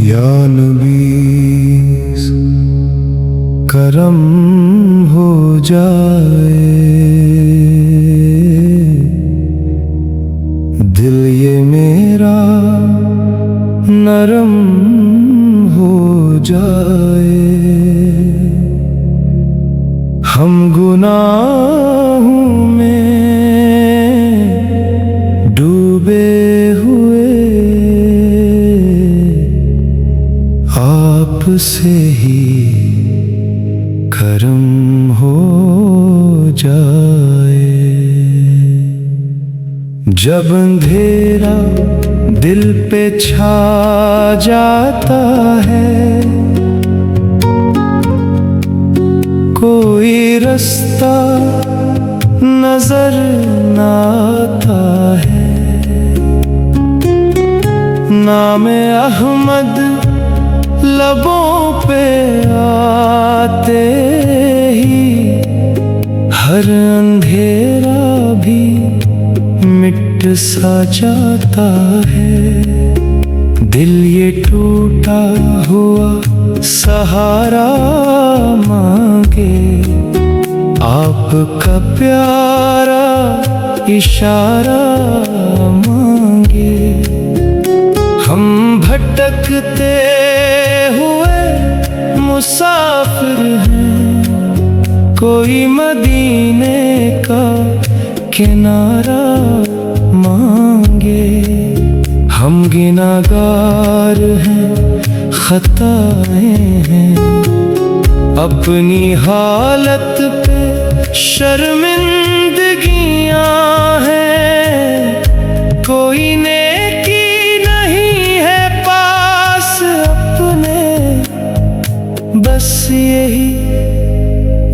या नबी करम हो जाए, दिल ये मेरा नरम हो जाए। हम गुनाहों में डूबे हुए आप से ही करम हो जाए। जब अंधेरा दिल पे छा जाता है, कोई रास्ता नजर न आता है, नाम अहमद लबों पे आते ही हर अंधेरा भी मिट सा जाता है। दिल ये टूटा हुआ सहारा मांगे, आपका प्यारा इशारा मांगे। हम भटकते हुए मुसाफिर हैं, कोई मदीने का किनारा मांगे। हम गिनागार हैं, खताएं हैं, अपनी हालत पे शर्मिंदगियां हैं। कोई नेकी नहीं है पास अपने, बस यही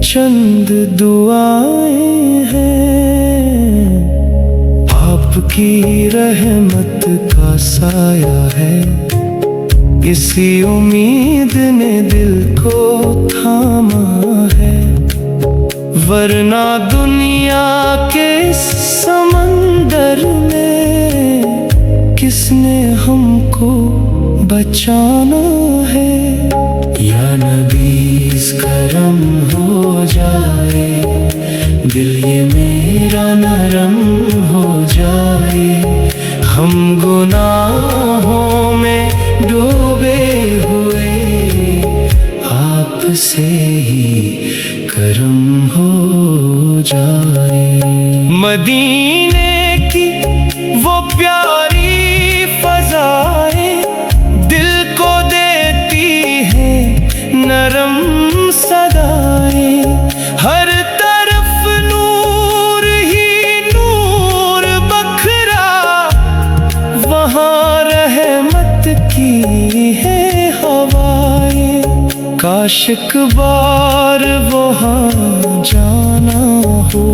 चंद दुआएं हैं। आपकी रहमत का साया है, इसी उम्मीद ने दिल को थामा है। वरना दुनिया के समंदर में किसने हमको बचाना है। या नबी करम हो जाए, दिल ये मेरा नरम हो जाए। हम गुनाहों में डूबे हुए आप से ही करम हो जाए। मदीने की वो प्यारी फज़ाएं दिल को देती है नरम सदाएं। हर तरफ नूर ही नूर बखरा, वहाँ रहमत की है हवाएं। काश एक बार वहाँ जाना हो,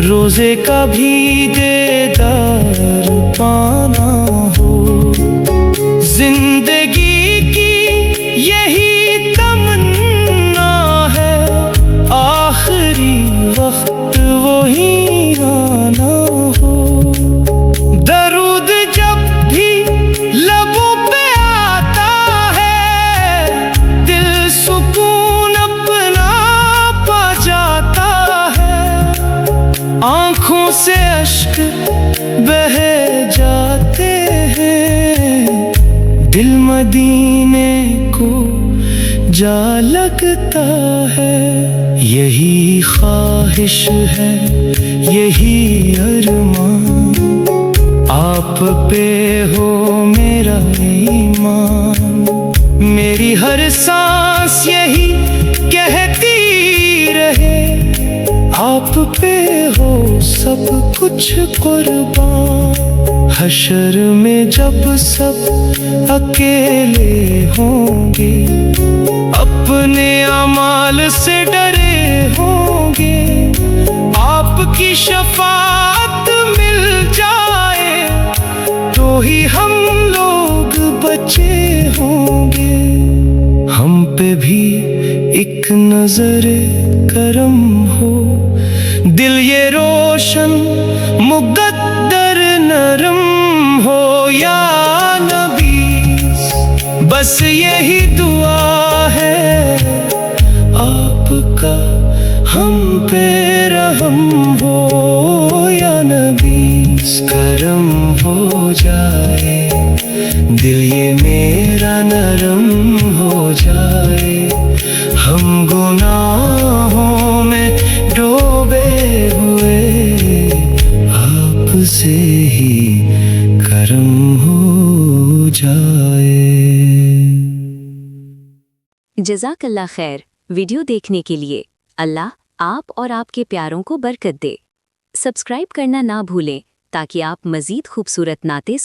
रोज़े का भी दीदार पाना हो। जिंदगी की यही तमन्ना है, आखिरी वक्त वही आना हो। दरूद जब भी लबों पे आता है, दिल सुकून अपना पा जाता है। आँखों से अश्क बह जाते हैं, दिल मदीने को जा लगता है। यही ख्वाहिश है, यही अरमान, आप पे हो मेरा ईमान। मेरी हर सांस यही कहती रहे, आप पे हो सब कुछ कुर्बान। हशर में जब सब अकेले होंगे, अपने अमाल से डरे होंगे। आपकी शफाअत मिल जाए तो ही हम लोग बचे होंगे। हम पे भी एक नजर करम हो, दिल ये रोशन मुकद्दर नरम हो या नबी, बस यही दुआ है आपका हम पे रहम हो या नबी। करम हो जाए दिल ये मेरा नरम हो जाए, हम गुनाहों में डूबे हुए आपसे ही करम हो जाए। जज़ाकल्लाह खैर। वीडियो देखने के लिए अल्लाह आप और आपके प्यारों को बरकत दे। सब्सक्राइब करना ना भूलें ताकि आप मज़ीद खूबसूरत नाते